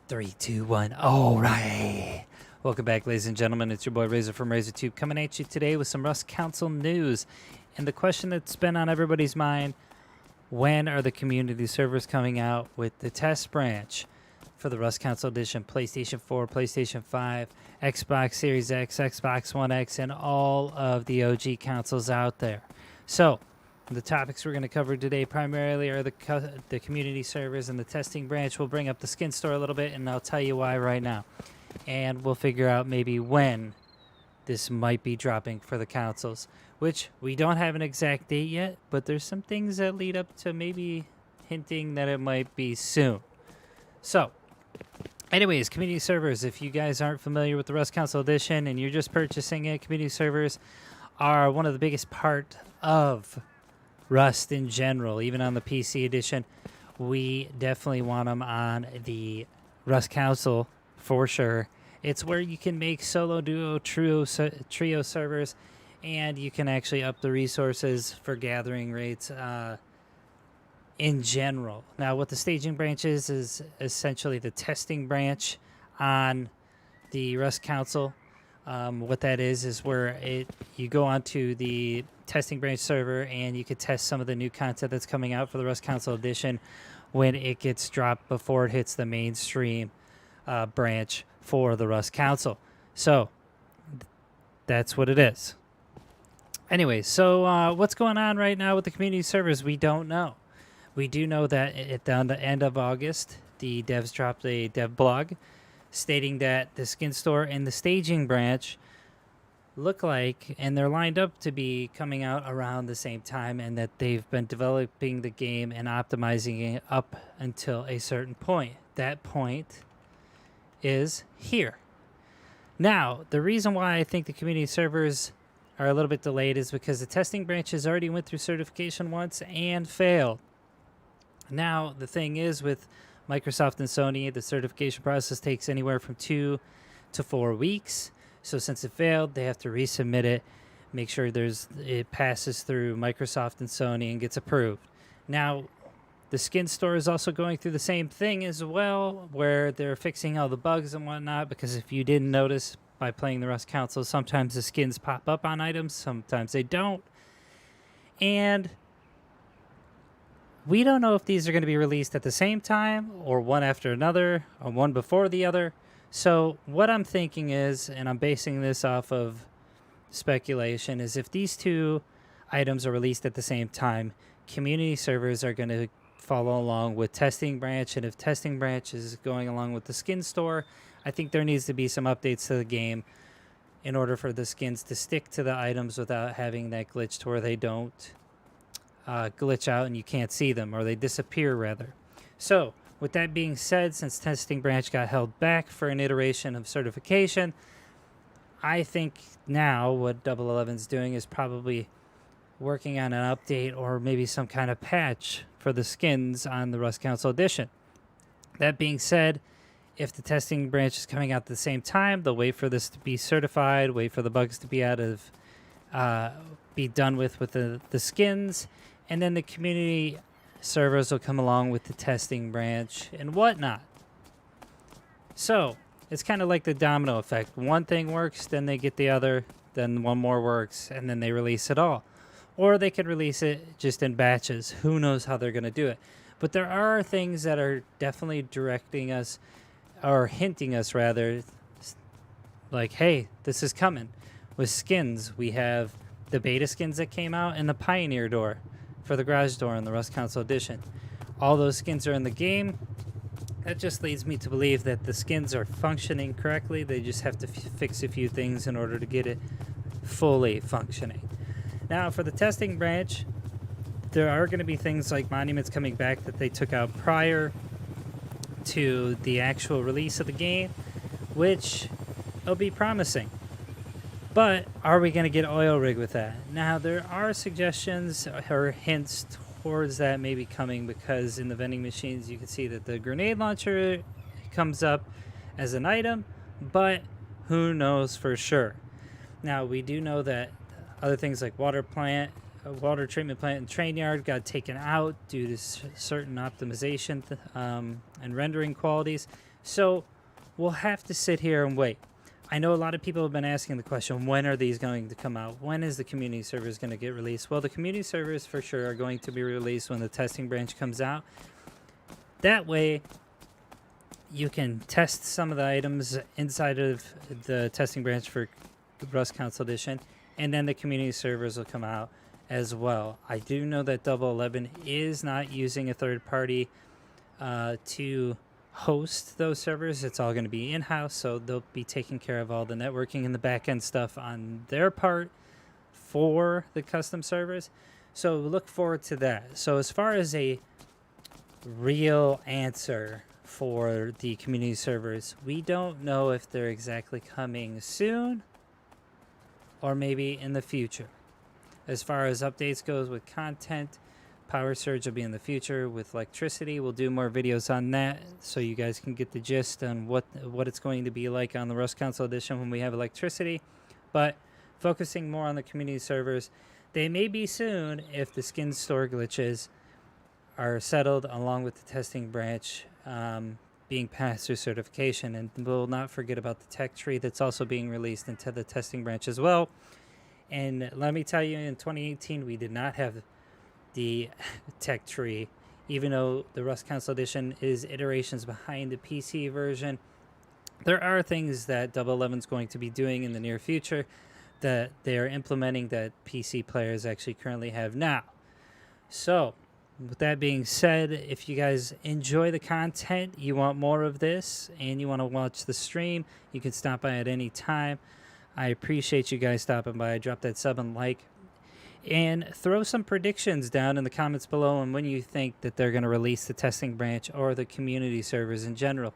Three, two, one. All right. Welcome back, ladies and gentlemen. It's your boy Razor from RazorTube coming at you today with some Rust Console news. And the question that's been on everybody's mind, when are the community servers coming out with the test branch for the Rust Console Edition, PlayStation 4, PlayStation 5, Xbox Series X, Xbox One X, and all of the OG consoles out there? So, the topics we're going to cover today primarily are the community servers and the testing branch. We'll bring up the skin store a little bit, and I'll tell you why right now. And we'll figure out maybe when this might be dropping for the consoles, which we don't have an exact date yet, but there's some things that lead up to maybe hinting that it might be soon. So, anyways, community servers, if you guys aren't familiar with the Rust Console Edition and you're just purchasing it, community servers are one of the biggest part of Rust in general. Even on the PC edition, we definitely want them on the Rust Console for sure. It's where you can make solo, duo, trio servers, and you can actually up the resources for gathering rates in general. Now, what the staging branch is essentially the testing branch on the Rust Console. What that is where you go onto the testing branch server and you could test some of the new content that's coming out for the Rust Console Edition when it gets dropped before it hits the mainstream branch for the Rust Console. So that's what it is. Anyway, so what's going on right now with the community servers? We don't know. We do know that at the end of August, the devs dropped a dev blog stating that the skin store and the staging branch look like, and they're lined up to be coming out around the same time, and that they've been developing the game and optimizing it up until a certain point. That point is here. Now, the reason why I think the community servers are a little bit delayed is because the testing branches already went through certification once and failed. Now, the thing is with Microsoft and Sony, the certification process takes anywhere from 2 to 4 weeks. So since it failed, they have to resubmit it, make sure it passes through Microsoft and Sony and gets approved. Now, the skin store is also going through the same thing as well, where they're fixing all the bugs and whatnot, because if you didn't notice by playing the Rust Console, sometimes the skins pop up on items, sometimes they don't. And we don't know if these are going to be released at the same time or one after another or one before the other. So what I'm thinking is, and I'm basing this off of speculation, is if these two items are released at the same time, community servers are going to follow along with testing branch. And if testing branch is going along with the skin store, I think there needs to be some updates to the game in order for the skins to stick to the items without having that glitch to where they don't glitch out and you can't see them, or they disappear rather. So with that being said, since testing branch got held back for an iteration of certification, I think now what 11's doing is probably working on an update or maybe some kind of patch for the skins on the Rust Console Edition. That being said, if the testing branch is coming out at the same time, they'll wait for this to be certified, wait for the bugs to be be done with the skins, and then the community servers will come along with the testing branch and whatnot. So it's kind of like the domino effect. One thing works, then they get the other, then one more works, and then they release it all. Or they could release it just in batches. Who knows how they're going to do it. But there are things that are definitely directing us, or hinting us rather, like, hey, this is coming. With skins, we have the beta skins that came out and the Pioneer door for the garage door in the Rust Console Edition. All those skins are in the game. That just leads me to believe that the skins are functioning correctly. They just have to fix a few things in order to get it fully functioning. Now, for the testing branch, there are going to be things like monuments coming back that they took out prior to the actual release of the game, which will be promising. But are we going to get oil rig with that? Now, there are suggestions or hints towards that maybe coming, because in the vending machines you can see that the grenade launcher comes up as an item, but who knows for sure. Now, we do know that other things like water treatment plant and train yard got taken out due to certain optimization and rendering qualities. So we'll have to sit here and wait. I know a lot of people have been asking the question, when are these going to come out? When is the community servers going to get released? Well, the community servers for sure are going to be released when the testing branch comes out. That way, you can test some of the items inside of the testing branch for Rust Console Edition, and then the community servers will come out as well. I do know that Double 11 is not using a third party to host those servers. It's all going to be in-house, so they'll be taking care of all the networking and the back-end stuff on their part for the custom servers. So look forward to that. So as far as a real answer for the community servers, we don't know if they're exactly coming soon or maybe in the future. As far as updates goes with content, Power Surge will be in the future. With electricity, we'll do more videos on that so you guys can get the gist on what it's going to be like on the Rust Console Edition when we have electricity. But focusing more on the community servers, they may be soon if the skin store glitches are settled, along with the testing branch being passed through certification. And we'll not forget about the tech tree that's also being released into the testing branch as well. And let me tell you, in 2018, we did not have the tech tree, even though the Rust Console Edition is iterations behind the PC version. There are things that Double 11 is going to be doing in the near future that they are implementing that PC players actually currently have now. So with that being said, if you guys enjoy the content, you want more of this, and you want to watch the stream, you can stop by at any time. I appreciate you guys stopping by. Drop that sub and like, and throw some predictions down in the comments below on when you think that they're going to release the testing branch or the community servers in general.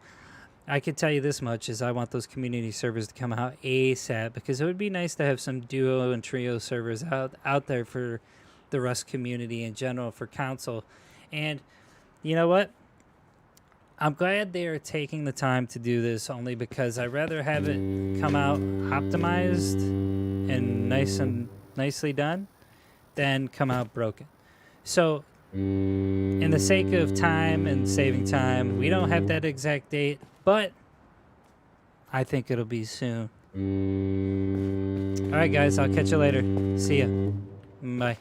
I can tell you this much, is I want those community servers to come out ASAP, because it would be nice to have some duo and trio servers out there for the Rust community in general for console. And you know what? I'm glad they are taking the time to do this, only because I'd rather have it come out optimized and nicely done than come out broken. So in the sake of time and saving time, we don't have that exact date, but I think it'll be soon. All right, guys, I'll catch you later. See ya. Bye.